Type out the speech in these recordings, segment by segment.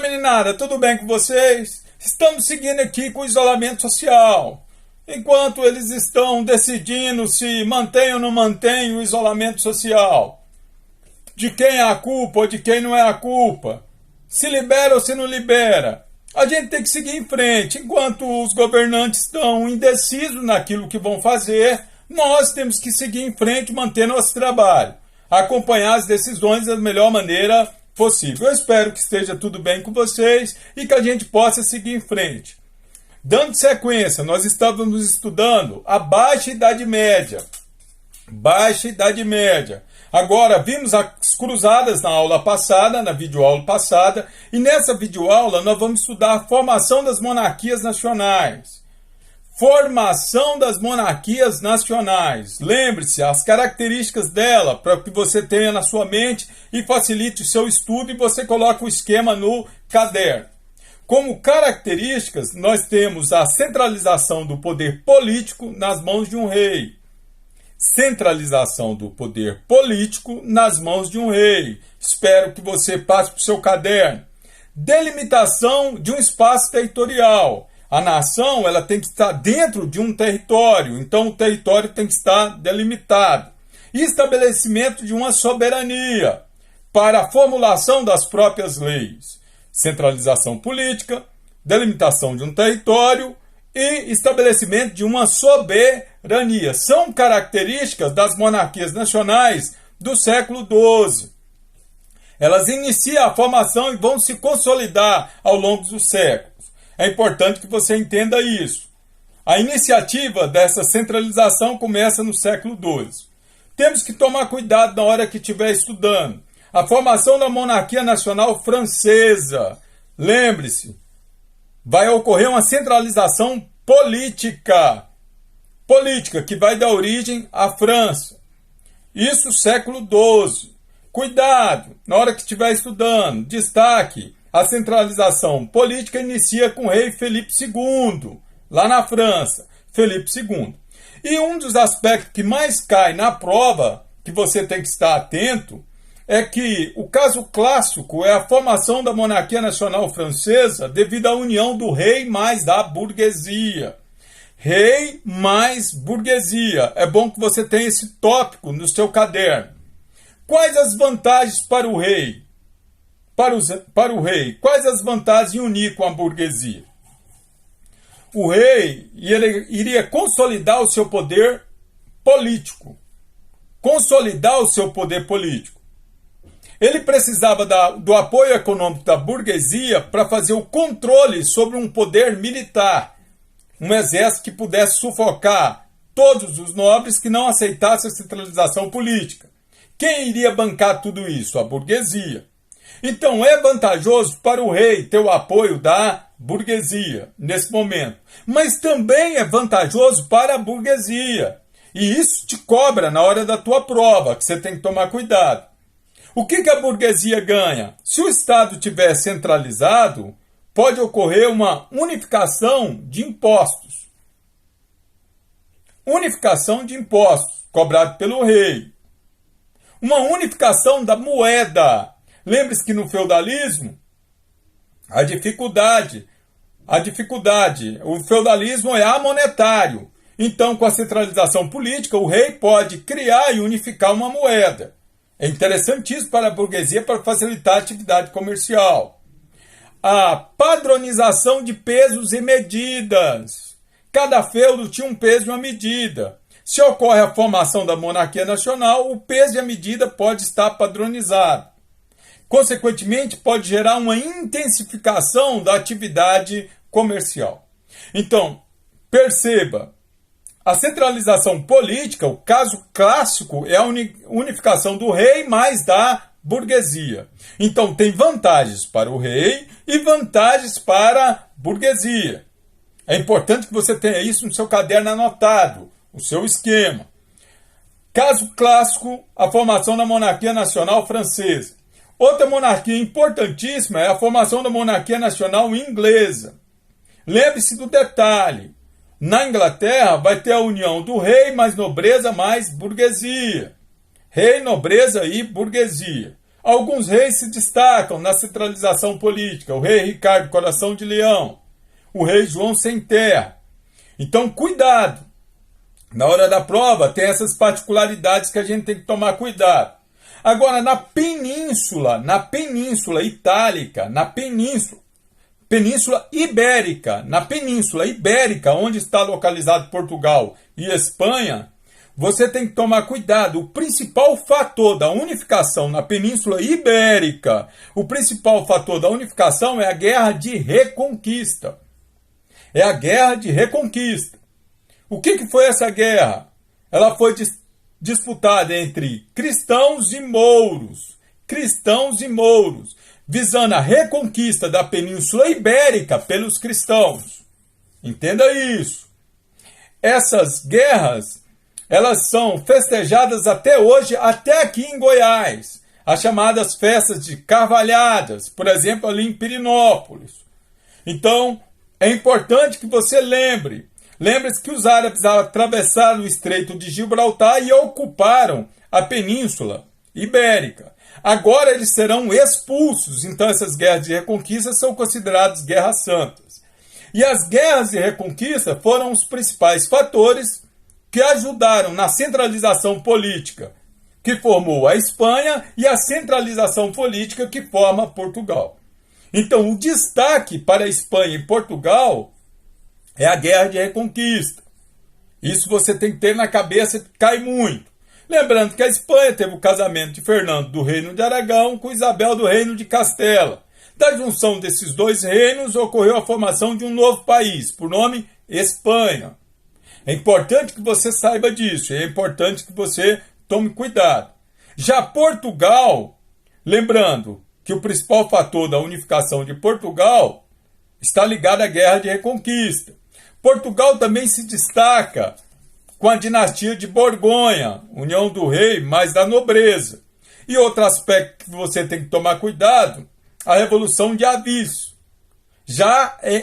meninada, tudo bem com vocês? Estamos seguindo aqui com o isolamento social. Enquanto eles estão decidindo se mantém ou não mantém o isolamento social. De quem é a culpa ou de quem não é a culpa. Se libera ou se não libera. A gente tem que seguir em frente. Enquanto os governantes estão indecisos naquilo que vão fazer, nós temos que seguir em frente, manter nosso trabalho. Acompanhar as decisões da melhor maneira possível. Eu espero que esteja tudo bem com vocês e que a gente possa seguir em frente. Dando sequência, nós estávamos estudando a Baixa Idade Média. Baixa Idade Média. Agora, vimos as cruzadas na aula passada, na videoaula passada, e nessa videoaula nós vamos estudar a formação das monarquias nacionais. Formação das monarquias nacionais. Lembre-se, as características dela, para que você tenha na sua mente e facilite o seu estudo, e você coloca o esquema no caderno. Como características, nós temos a centralização do poder político nas mãos de um rei. Centralização do poder político nas mãos de um rei. Espero que você passe para o seu caderno. Delimitação de um espaço territorial. A nação ela tem que estar dentro de um território, então o território tem que estar delimitado. E estabelecimento de uma soberania para a formulação das próprias leis. Centralização política, delimitação de um território e estabelecimento de uma soberania. São características das monarquias nacionais do século XII. Elas iniciam a formação e vão se consolidar ao longo dos séculos. É importante que você entenda isso. A iniciativa dessa centralização começa no século XII. Temos que tomar cuidado na hora que estiver estudando. A formação da monarquia nacional francesa. Lembre-se, vai ocorrer uma centralização política. Política, que vai dar origem à França. Isso século XII. Cuidado, na hora que estiver estudando, destaque. A centralização política inicia com o rei Felipe II, lá na França, Felipe II. E um dos aspectos que mais cai na prova, que você tem que estar atento, é que o caso clássico é a formação da monarquia nacional francesa devido à união do rei mais da burguesia. Rei mais burguesia. É bom que você tenha esse tópico no seu caderno. Quais as vantagens para o rei? Para o rei, quais as vantagens em unir com a burguesia? O rei iria consolidar o seu poder político. Consolidar o seu poder político. Ele precisava do apoio econômico da burguesia para fazer o controle sobre um poder militar. Um exército que pudesse sufocar todos os nobres que não aceitassem a centralização política. Quem iria bancar tudo isso? A burguesia. Então é vantajoso para o rei ter o apoio da burguesia nesse momento. Mas também é vantajoso para a burguesia. E isso te cobra na hora da tua prova, que você tem que tomar cuidado. O que a burguesia ganha? Se o Estado estiver centralizado, pode ocorrer uma unificação de impostos. Unificação de impostos, cobrado pelo rei. Uma unificação da moeda. Lembre-se que no feudalismo, a dificuldade, o feudalismo é amonetário. Então, com a centralização política, o rei pode criar e unificar uma moeda. É interessantíssimo para a burguesia para facilitar a atividade comercial. A padronização de pesos e medidas. Cada feudo tinha um peso e uma medida. Se ocorre a formação da monarquia nacional, o peso e a medida pode estar padronizado. Consequentemente, pode gerar uma intensificação da atividade comercial. Então, perceba, a centralização política, o caso clássico, é a unificação do rei mais da burguesia. Então, tem vantagens para o rei e vantagens para a burguesia. É importante que você tenha isso no seu caderno anotado, o seu esquema. Caso clássico, a formação da monarquia nacional francesa. Outra monarquia importantíssima é a formação da monarquia nacional inglesa. Lembre-se do detalhe. Na Inglaterra vai ter a união do rei mais nobreza mais burguesia. Rei, nobreza e burguesia. Alguns reis se destacam na centralização política. O rei Ricardo Coração de Leão, o rei João Sem Terra. Então, cuidado. Na hora da prova, tem essas particularidades que a gente tem que tomar cuidado. Agora, na península itálica, Península Ibérica, na Península Ibérica, onde está localizado Portugal e Espanha, você tem que tomar cuidado. O principal fator da unificação na Península Ibérica, o principal fator da unificação é a Guerra de Reconquista. É a Guerra de Reconquista. O que foi essa guerra? Ela foi disputada entre cristãos e mouros. Cristãos e mouros, visando a reconquista da Península Ibérica pelos cristãos. Entenda isso. Essas guerras, elas são festejadas até hoje, até aqui em Goiás. As chamadas festas de Carvalhadas, por exemplo, ali em Pirinópolis. Então, é importante que você lembre-se que os árabes atravessaram o Estreito de Gibraltar e ocuparam a Península Ibérica. Agora eles serão expulsos, então essas guerras de reconquista são consideradas guerras santas. E as guerras de reconquista foram os principais fatores que ajudaram na centralização política que formou a Espanha e a centralização política que forma Portugal. Então, o destaque para a Espanha e Portugal é a Guerra de Reconquista. Isso você tem que ter na cabeça, que cai muito. Lembrando que a Espanha teve o casamento de Fernando do Reino de Aragão com Isabel do Reino de Castela. Da junção desses dois reinos ocorreu a formação de um novo país, por nome Espanha. É importante que você saiba disso, é importante que você tome cuidado. Já Portugal, lembrando que o principal fator da unificação de Portugal está ligado à Guerra de Reconquista. Portugal também se destaca com a dinastia de Borgonha, união do rei mais da nobreza. E outro aspecto que você tem que tomar cuidado, a Revolução de Aviso.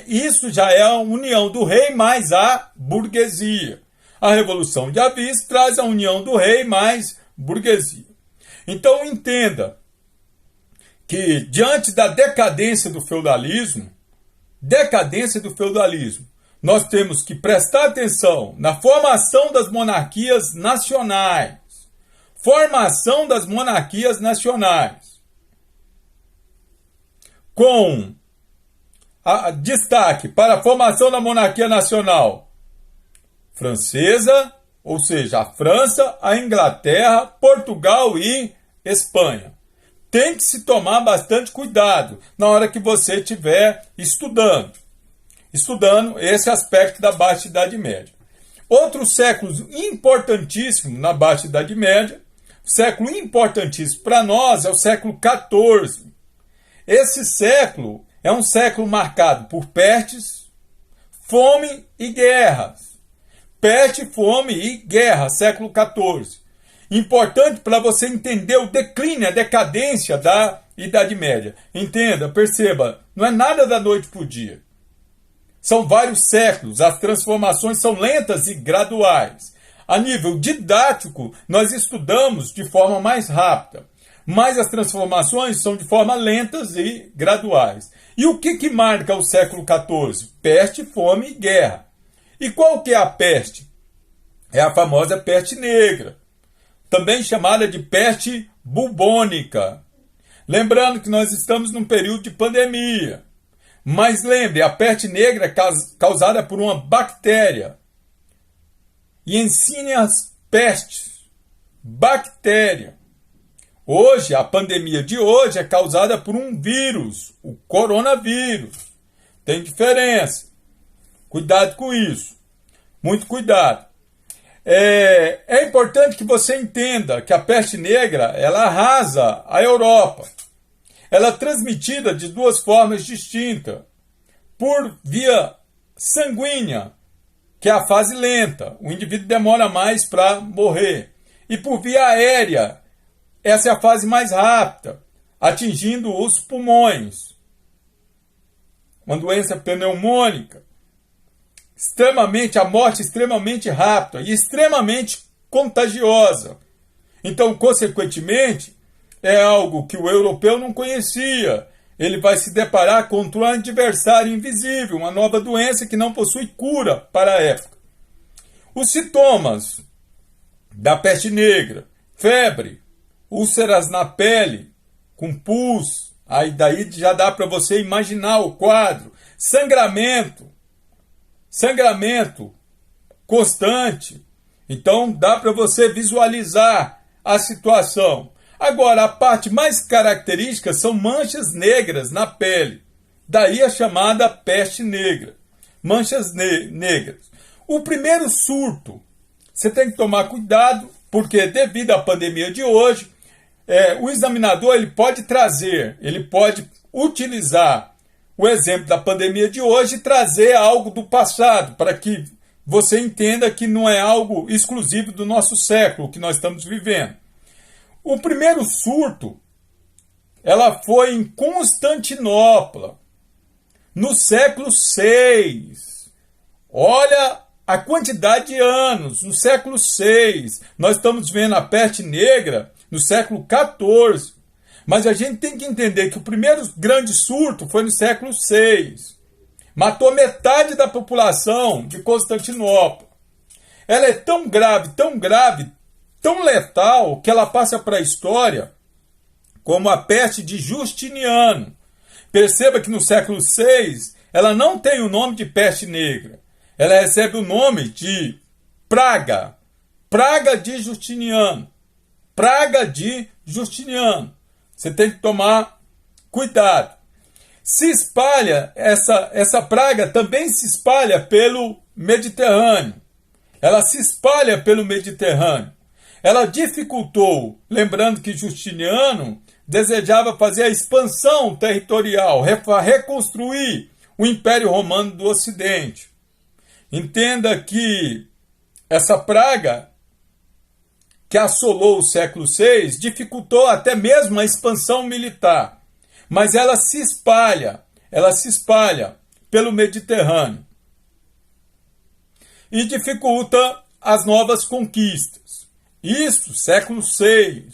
Isso já é a união do rei mais a burguesia. A Revolução de Aviso traz a união do rei mais burguesia. Então entenda que diante da decadência do feudalismo, nós temos que prestar atenção na formação das monarquias nacionais. Formação das monarquias nacionais. Com destaque para a formação da monarquia nacional francesa, ou seja, a França, a Inglaterra, Portugal e Espanha. Tem que se tomar bastante cuidado na hora que você estiver estudando esse aspecto da Baixa Idade Média. Outro século importantíssimo na Baixa Idade Média, século importantíssimo para nós é o século XIV. Esse século é um século marcado por pestes, fome e guerras. Peste, fome e guerra, século XIV. Importante para você entender o declínio, a decadência da Idade Média. Entenda, perceba, não é nada da noite para o dia. São vários séculos, as transformações são lentas e graduais. A nível didático, nós estudamos de forma mais rápida, mas as transformações são de forma lentas e graduais. E o que marca o século XIV? Peste, fome e guerra. E qual que é a peste? É a famosa peste negra, também chamada de peste bubônica. Lembrando que nós estamos num período de pandemia. Mas lembre, a peste negra é causada por uma bactéria. Yersinia pestis, bactéria. Hoje, a pandemia de hoje é causada por um vírus, o coronavírus. Tem diferença. Cuidado com isso. Muito cuidado. É importante que você entenda que a peste negra ela arrasa a Europa. Ela é transmitida de duas formas distintas. Por via sanguínea, que é a fase lenta. O indivíduo demora mais para morrer. E por via aérea, essa é a fase mais rápida, atingindo os pulmões. Uma doença pneumônica. A morte extremamente rápida e extremamente contagiosa. Então, consequentemente, é algo que o europeu não conhecia. Ele vai se deparar contra um adversário invisível, uma nova doença que não possui cura para a época. Os sintomas da peste negra: febre, úlceras na pele, com pus, aí daí já dá para você imaginar o quadro, sangramento constante. Então dá para você visualizar a situação. Agora, a parte mais característica são manchas negras na pele. Daí a chamada peste negra. Manchas negras. O primeiro surto, você tem que tomar cuidado, porque devido à pandemia de hoje, o examinador ele pode utilizar o exemplo da pandemia de hoje e trazer algo do passado, para que você entenda que não é algo exclusivo do nosso século que nós estamos vivendo. O primeiro surto, ela foi em Constantinopla, no século VI. Olha a quantidade de anos, no século VI. Nós estamos vendo a peste negra no século XIV. Mas a gente tem que entender que o primeiro grande surto foi no século VI. Matou metade da população de Constantinopla. Ela é tão grave, tão letal, que ela passa para a história como a peste de Justiniano. Perceba que no século VI ela não tem o nome de peste negra. Ela recebe o nome de praga. Praga de Justiniano. Praga de Justiniano. Você tem que tomar cuidado. Se espalha, essa praga também se espalha pelo Mediterrâneo. Ela se espalha pelo Mediterrâneo. Ela dificultou, lembrando que Justiniano desejava fazer a expansão territorial, reconstruir o Império Romano do Ocidente. Entenda que essa praga que assolou o século VI dificultou até mesmo a expansão militar, mas ela se espalha pelo Mediterrâneo e dificulta as novas conquistas. Isso, século VI.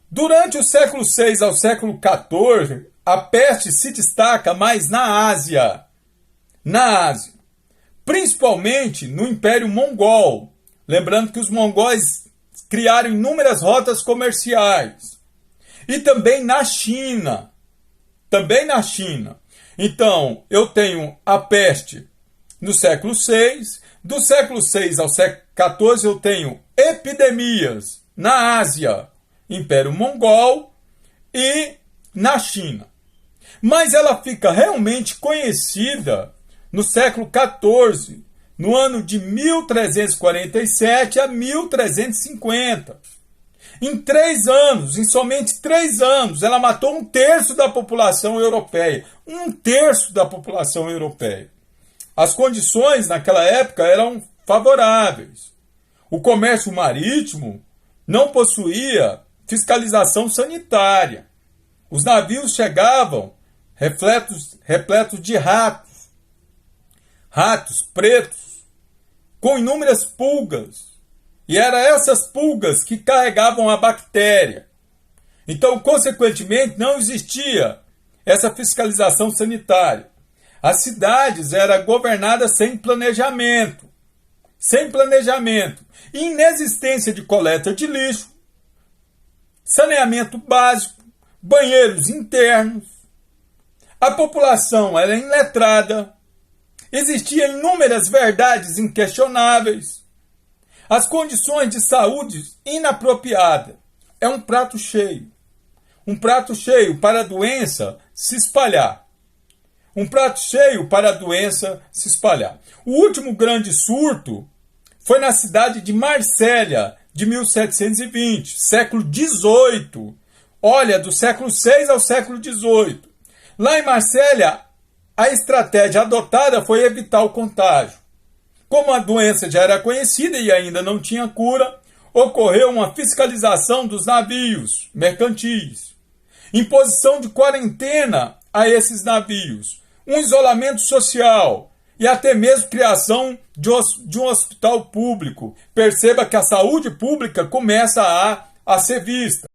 Durante o século VI ao século XIV, a peste se destaca mais na Ásia, principalmente no Império Mongol. Lembrando que os mongóis criaram inúmeras rotas comerciais. E também na China. Então, eu tenho a peste no século VI. Do século VI ao século XIV, eu tenho epidemias na Ásia, Império Mongol e na China. Mas ela fica realmente conhecida no século XIV, no ano de 1347 a 1350. Em somente 3 anos, ela matou 1/3 da população europeia. 1/3 da população europeia. As condições naquela época eram favoráveis. O comércio marítimo não possuía fiscalização sanitária. Os navios chegavam repletos de ratos pretos, com inúmeras pulgas. E eram essas pulgas que carregavam a bactéria. Então, consequentemente, não existia essa fiscalização sanitária. As cidades eram governadas sem planejamento. Inexistência de coleta de lixo, saneamento básico, banheiros internos. A população era iletrada. Existiam inúmeras verdades inquestionáveis. As condições de saúde inapropriadas. É um prato cheio. Um prato cheio para a doença se espalhar. O último grande surto foi na cidade de Marsella, de 1720, século XVIII. Olha, do século VI ao século XVIII. Lá em Marsella, a estratégia adotada foi evitar o contágio. Como a doença já era conhecida e ainda não tinha cura, ocorreu uma fiscalização dos navios mercantis, imposição de quarentena a esses navios, um isolamento social e até mesmo criação de um hospital público. Perceba que a saúde pública começa a a ser vista.